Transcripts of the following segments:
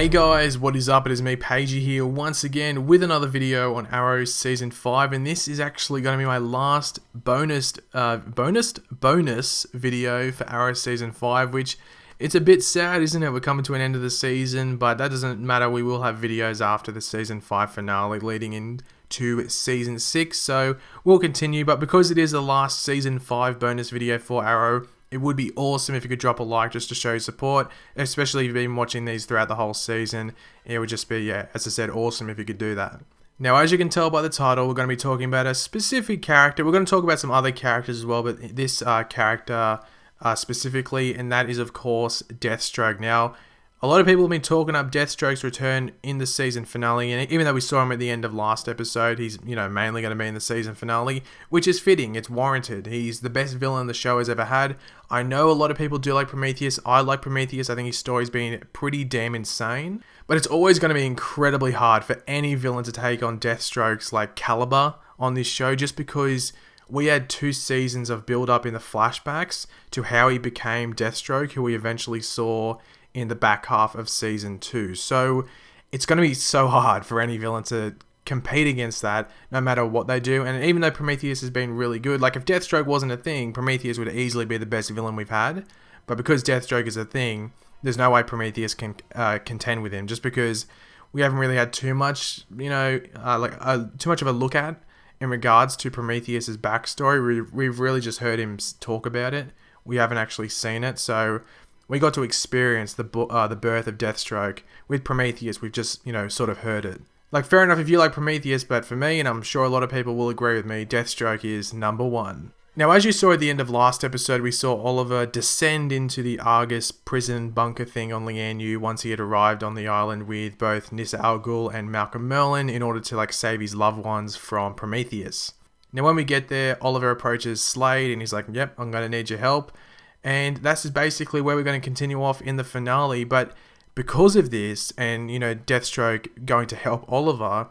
Hey guys, what is up? It is me, Pagey here, once again with another video on Arrow Season 5, and this is actually going to be my last bonus video for Arrow Season 5, which it's a bit sad, isn't it? We're coming to an end of the season, but that doesn't matter. We will have videos after the Season 5 finale leading into Season 6, so we'll continue, but because it is the last Season 5 bonus video for Arrow, it would be awesome if you could drop a like just to show your support, especially if you've been watching these throughout the whole season. It would just be, as I said, awesome if you could do that. Now, as you can tell by the title, we're going to be talking about a specific character. We're going to talk about some other characters as well, but this character specifically, and that is, of course, Deathstroke. Now, a lot of people have been talking up Deathstroke's return in the season finale, and even though we saw him at the end of last episode, he's, mainly going to be in the season finale, which is fitting, it's warranted. He's the best villain the show has ever had. I know a lot of people do like Prometheus. I like Prometheus. I think his story's been pretty damn insane, but it's always going to be incredibly hard for any villain to take on Deathstroke's caliber on this show, just because we had 2 seasons of build up in the flashbacks to how he became Deathstroke, who we eventually saw in the back half of season 2. So it's going to be so hard for any villain to compete against that, no matter what they do. And even though Prometheus has been really good, if Deathstroke wasn't a thing, Prometheus would easily be the best villain we've had. But because Deathstroke is a thing, there's no way Prometheus can contend with him, just because we haven't really had too much, too much of a look at in regards to Prometheus's backstory. We've really just heard him talk about it. We haven't actually seen it, so we got to experience the birth of Deathstroke. With Prometheus, we've just, sort of heard it. Fair enough if you like Prometheus, but for me, and I'm sure a lot of people will agree with me, Deathstroke is number 1. Now, as you saw at the end of last episode, we saw Oliver descend into the Argus prison bunker thing on Lian Yu once he had arrived on the island with both Nyssa Al Ghul and Malcolm Merlin in order to, save his loved ones from Prometheus. Now, when we get there, Oliver approaches Slade and he's like, yep, I'm going to need your help. And that's basically where we're going to continue off in the finale. But because of this, and Deathstroke going to help Oliver,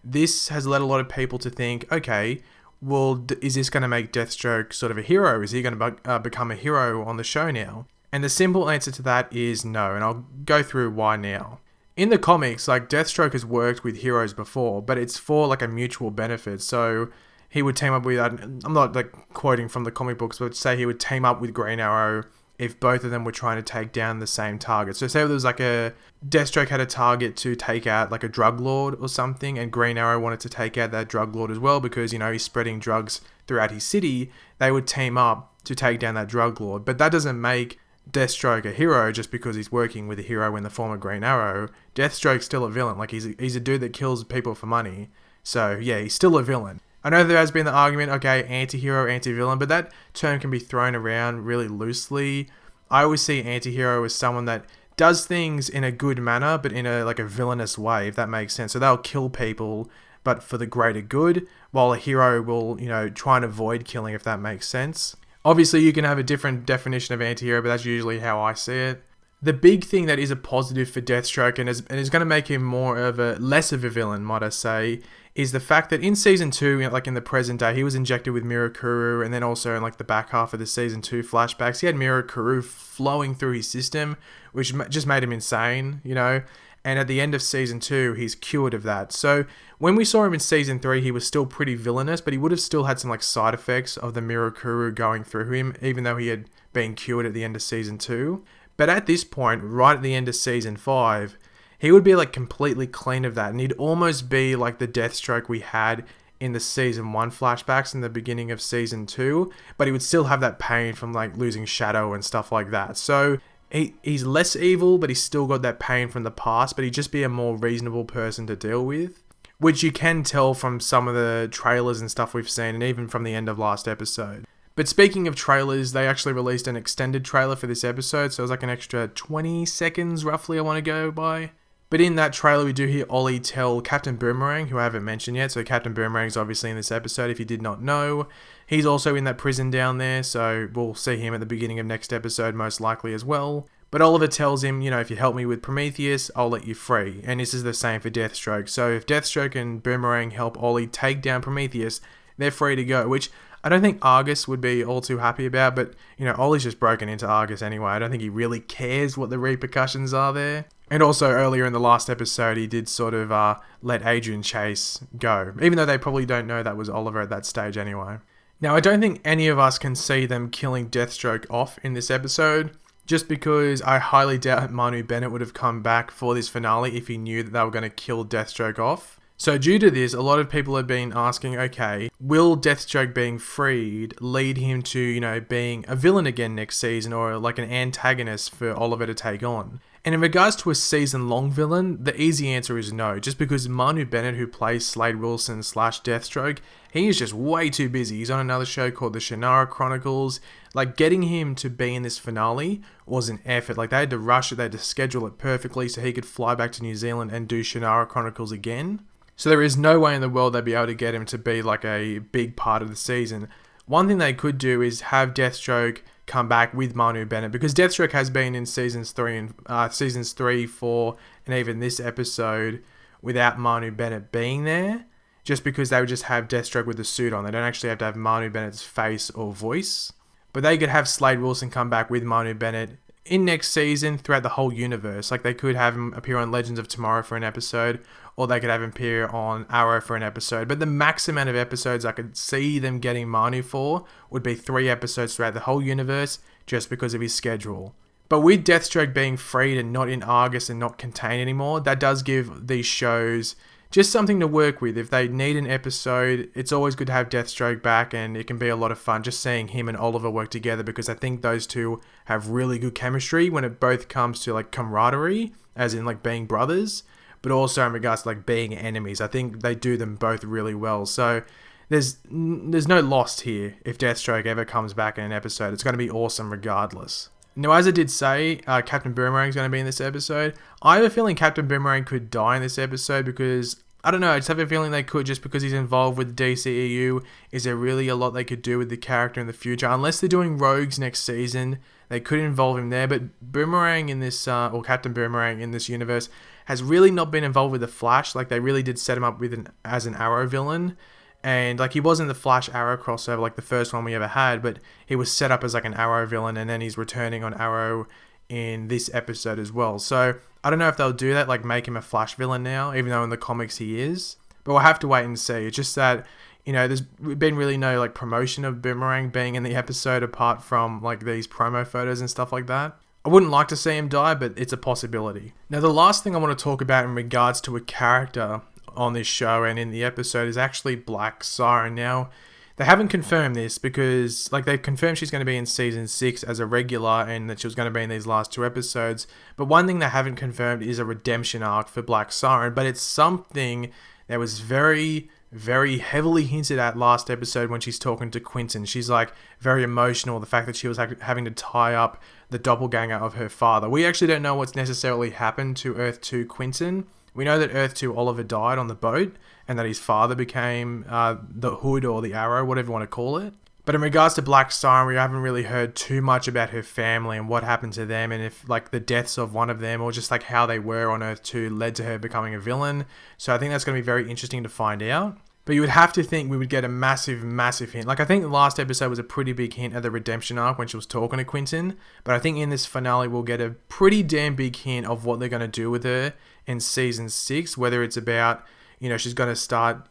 this has led a lot of people to think, okay, well, is this going to make Deathstroke sort of a hero? Is he going to become a hero on the show now? And the simple answer to that is no, and I'll go through why now. In the comics, Deathstroke has worked with heroes before, but it's for a mutual benefit. So he would team up with, I'm not quoting from the comic books, but say he would team up with Green Arrow if both of them were trying to take down the same target. So say there was a Deathstroke had a target to take out a drug lord or something, and Green Arrow wanted to take out that drug lord as well because, he's spreading drugs throughout his city. They would team up to take down that drug lord. But that doesn't make Deathstroke a hero just because he's working with a hero in the form of Green Arrow. Deathstroke's still a villain. He's a dude that kills people for money. So yeah, he's still a villain. I know there has been the argument, okay, anti-hero, anti-villain, but that term can be thrown around really loosely. I always see anti-hero as someone that does things in a good manner, but in a villainous way, if that makes sense. So they'll kill people, but for the greater good, while a hero will, try and avoid killing, if that makes sense. Obviously, you can have a different definition of anti-hero, but that's usually how I see it. The big thing that is a positive for Deathstroke, and is going to make him less of a villain, might I say, is the fact that in Season 2, in the present day, he was injected with Mirakuru, and then also in the back half of the Season 2 flashbacks, he had Mirakuru flowing through his system, which just made him insane, and at the end of Season 2, he's cured of that. So when we saw him in Season 3, he was still pretty villainous, but he would have still had some side effects of the Mirakuru going through him, even though he had been cured at the end of Season 2. But at this point, right at the end of Season 5, he would be completely clean of that, and he'd almost be the Deathstroke we had in the Season 1 flashbacks in the beginning of Season 2, but he would still have that pain from losing Shadow and stuff like that. So he's less evil, but he's still got that pain from the past, but he'd just be a more reasonable person to deal with, which you can tell from some of the trailers and stuff we've seen, and even from the end of last episode. But speaking of trailers, they actually released an extended trailer for this episode, so it was an extra 20 seconds roughly I want to go by. But in that trailer, we do hear Ollie tell Captain Boomerang, who I haven't mentioned yet. So Captain Boomerang's obviously in this episode, if you did not know. He's also in that prison down there, so we'll see him at the beginning of next episode, most likely as well. But Oliver tells him, if you help me with Prometheus, I'll let you free. And this is the same for Deathstroke. So if Deathstroke and Boomerang help Ollie take down Prometheus, they're free to go. Which I don't think Argus would be all too happy about, but, Ollie's just broken into Argus anyway. I don't think he really cares what the repercussions are there. And also, earlier in the last episode, he did sort of let Adrian chase go, even though they probably don't know that was Oliver at that stage anyway. Now, I don't think any of us can see them killing Deathstroke off in this episode, just because I highly doubt Manu Bennett would have come back for this finale if he knew that they were going to kill Deathstroke off. So due to this, a lot of people have been asking, okay, will Deathstroke being freed lead him to, being a villain again next season, or like an antagonist for Oliver to take on? And in regards to a season-long villain, the easy answer is no, just because Manu Bennett, who plays Slade Wilson / Deathstroke, he is just way too busy. He's on another show called the Shannara Chronicles. Like, getting him to be in this finale was an effort. Like, they had to rush it, they had to schedule it perfectly so he could fly back to New Zealand and do Shannara Chronicles again. So there is no way in the world they'd be able to get him to be like a big part of the season. One thing they could do is have Deathstroke come back with Manu Bennett, because Deathstroke has been in seasons 3, 4, and even this episode without Manu Bennett being there, just because they would just have Deathstroke with the suit on. They don't actually have to have Manu Bennett's face or voice. But they could have Slade Wilson come back with Manu Bennett in next season throughout the whole universe. Like, they could have him appear on Legends of Tomorrow for an episode, or they could have him appear on Arrow for an episode. But the max amount of episodes I could see them getting Manu for would be 3 episodes throughout the whole universe, just because of his schedule. But with Deathstroke being freed and not in Argus and not contained anymore, that does give these shows just something to work with. If they need an episode, it's always good to have Deathstroke back, and it can be a lot of fun just seeing him and Oliver work together, because I think those two have really good chemistry when it both comes to like camaraderie, as in like being brothers, but also in regards to like being enemies. I think they do them both really well. So there's no loss here if Deathstroke ever comes back in an episode. It's going to be awesome regardless. Now, as I did say, Captain Boomerang is going to be in this episode. I have a feeling Captain Boomerang could die in this episode, because, I don't know, I just have a feeling they could, just because he's involved with the DCEU. Is there really a lot they could do with the character in the future? Unless they're doing Rogues next season, they could involve him there. But Boomerang in this, or Captain Boomerang in this universe, has really not been involved with the Flash. Like, they really did set him up with as an Arrow villain. And like, he wasn't the Flash Arrow crossover like the first one we ever had, but he was set up as like an Arrow villain, and then he's returning on Arrow in this episode as well. So I don't know if they'll do that, like make him a Flash villain now, even though in the comics he is. But we'll have to wait and see. It's just that, there's been really no like promotion of Boomerang being in the episode apart from like these promo photos and stuff like that. I wouldn't like to see him die, but it's a possibility. Now, the last thing I want to talk about in regards to a character on this show and in the episode is actually Black Siren. Now, they haven't confirmed this, because like they've confirmed she's going to be in season 6 as a regular, and that she was going to be in these last 2 episodes. But one thing they haven't confirmed is a redemption arc for Black Siren, but it's something that was very, very heavily hinted at last episode when she's talking to Quentin. She's like very emotional, the fact that she was having to tie up the doppelganger of her father. We actually don't know what's necessarily happened to Earth 2 Quentin. We know that Earth 2 Oliver died on the boat, and that his father became the Hood or the Arrow, whatever you want to call it. But in regards to Black Siren, we haven't really heard too much about her family and what happened to them, and if like the deaths of one of them, or just like how they were on Earth 2 led to her becoming a villain. So I think that's going to be very interesting to find out. But you would have to think we would get a massive, massive hint. Like, I think the last episode was a pretty big hint at the redemption arc when she was talking to Quentin. But I think in this finale, we'll get a pretty damn big hint of what they're going to do with her in season 6. Whether it's about, she's going to start,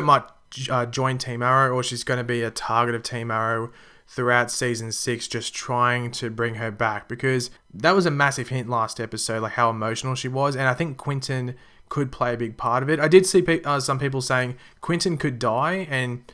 might join Team Arrow, or she's going to be a target of Team Arrow throughout season 6, just trying to bring her back. Because that was a massive hint last episode, like how emotional she was. And I think Quentin could play a big part of it. I did see some people saying Quentin could die, and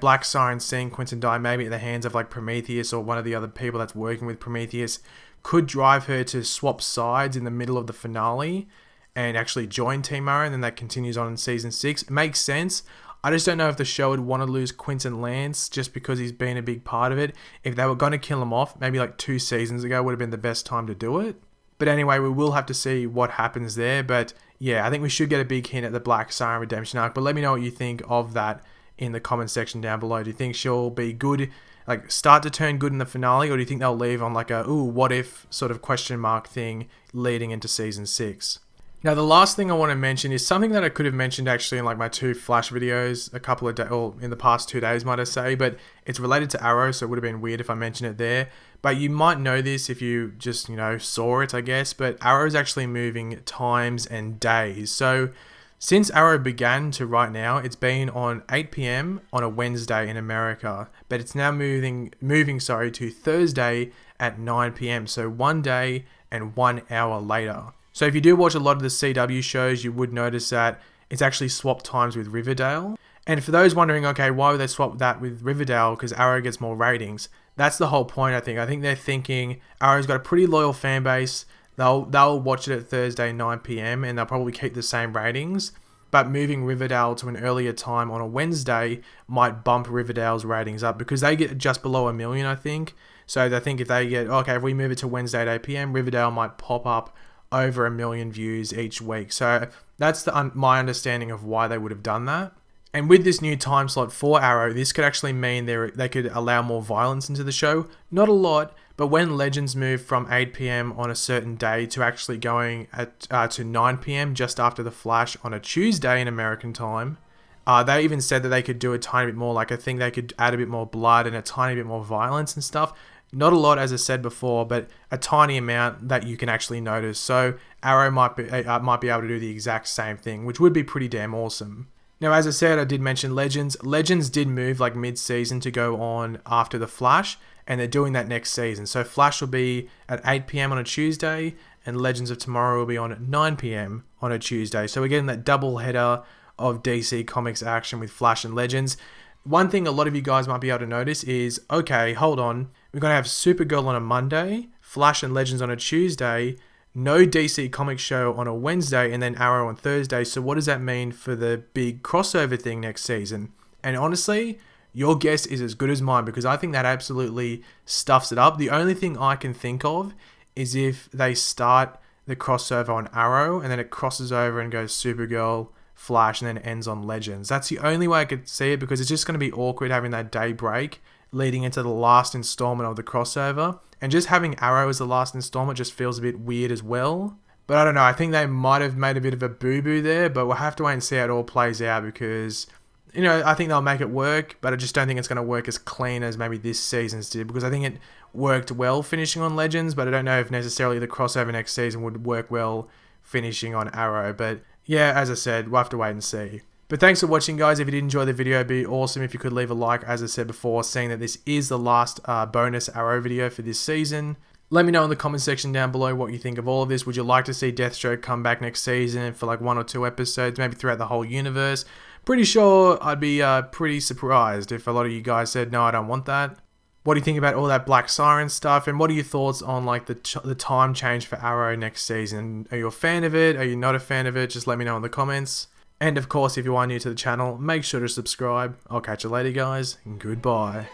Black Siren seeing Quentin die maybe at the hands of like Prometheus or one of the other people that's working with Prometheus could drive her to swap sides in the middle of the finale and actually join Team Arrow, and then that continues on in season 6. It makes sense. I just don't know if the show would want to lose Quentin Lance just because he's been a big part of it. If they were going to kill him off, maybe like 2 seasons ago would have been the best time to do it. But anyway, we will have to see what happens there. But yeah, I think we should get a big hint at the Black Siren redemption arc. But let me know what you think of that in the comment section down below. Do you think she'll be good, like start to turn good in the finale? Or do you think they'll leave on like a, ooh, what if sort of question mark thing leading into season 6? Now, the last thing I want to mention is something that I could have mentioned actually in like my 2 Flash videos a couple of days, or in the past 2 days, might I say, but it's related to Arrow, so it would have been weird if I mentioned it there. But you might know this if you just, saw it, I guess, but Arrow is actually moving times and days. So since Arrow began to right now, it's been on 8 p.m. on a Wednesday in America, but it's now moving to Thursday at 9 p.m. So 1 day and 1 hour later. So if you do watch a lot of the CW shows, you would notice that it's actually swapped times with Riverdale. And for those wondering, okay, why would they swap that with Riverdale? Because Arrow gets more ratings. That's the whole point, I think. I think they're thinking Arrow's got a pretty loyal fan base. They'll watch it at Thursday 9 p.m. and they'll probably keep the same ratings. But moving Riverdale to an earlier time on a Wednesday might bump Riverdale's ratings up because they get just below 1 million, I think. So I think if we move it to Wednesday at 8 p.m., Riverdale might pop up over 1 million views each week. So that's my understanding of why they would have done that. And with this new time slot for Arrow, this could actually mean they could allow more violence into the show. Not a lot, but when Legends move from 8 p.m. on a certain day to actually going to 9 p.m. just after The Flash on a Tuesday in American time, they even said that they could do a tiny bit more. Like, I think they could add a bit more blood and a tiny bit more violence and stuff. Not a lot, as I said before, but a tiny amount that you can actually notice. So Arrow might be able to do the exact same thing, which would be pretty damn awesome. Now, as I said, I did mention Legends. Legends did move like mid-season to go on after The Flash, and they're doing that next season. So Flash will be at 8 p.m. on a Tuesday, and Legends of Tomorrow will be on at 9 p.m. on a Tuesday. So we're getting that double header of DC Comics action with Flash and Legends. One thing a lot of you guys might be able to notice is, okay, hold on. We're going to have Supergirl on a Monday, Flash and Legends on a Tuesday, no DC Comics show on a Wednesday, and then Arrow on Thursday. So what does that mean for the big crossover thing next season? And honestly, your guess is as good as mine, because I think that absolutely stuffs it up. The only thing I can think of is if they start the crossover on Arrow and then it crosses over and goes Supergirl, Flash, and then ends on Legends. That's the only way I could see it, because it's just going to be awkward having that day break leading into the last installment of the crossover. And just having Arrow as the last installment just feels a bit weird as well. But I don't know, I think they might have made a bit of a boo-boo there, but we'll have to wait and see how it all plays out, because, I think they'll make it work, but I just don't think it's going to work as clean as maybe this season's did, because I think it worked well finishing on Legends, but I don't know if necessarily the crossover next season would work well finishing on Arrow. But yeah, as I said, we'll have to wait and see. But thanks for watching, guys. If you did enjoy the video, it'd be awesome if you could leave a like, as I said before, saying that this is the last bonus Arrow video for this season. Let me know in the comment section down below what you think of all of this. Would you like to see Deathstroke come back next season for like 1 or 2 episodes, maybe throughout the whole universe? Pretty sure I'd be pretty surprised if a lot of you guys said, no, I don't want that. What do you think about all that Black Siren stuff? And what are your thoughts on like the time change for Arrow next season? Are you a fan of it? Are you not a fan of it? Just let me know in the comments. And of course, if you are new to the channel, make sure to subscribe. I'll catch you later, guys. Goodbye.